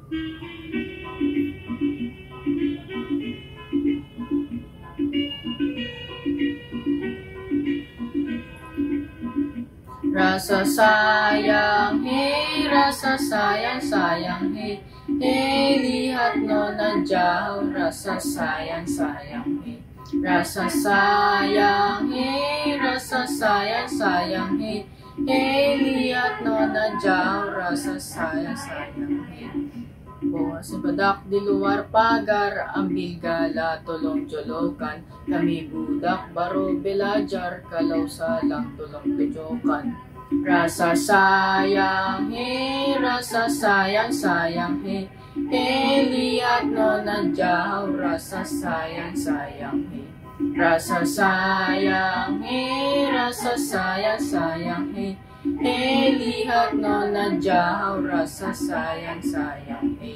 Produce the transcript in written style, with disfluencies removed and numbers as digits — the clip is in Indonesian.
Rasa sayang he, rasa sayang sayang he, lihat nona jauh, rasa sayang sayang he. Rasa sayang he, rasa sayang sayang he, lihat nona jauh, rasa sayang sayang he. Bawa sa badak di luar pagar, ambil gala tolong jolokan, kami budak baro belajar, kalau salang tolong tujukan. Rasa sayang he, rasa sayang sayang he, lihat nona jauh, rasa sayang sayang he. Rasa sayang he, rasa sayang sayang he, lihat nona jauh, rasa sayang sayang he.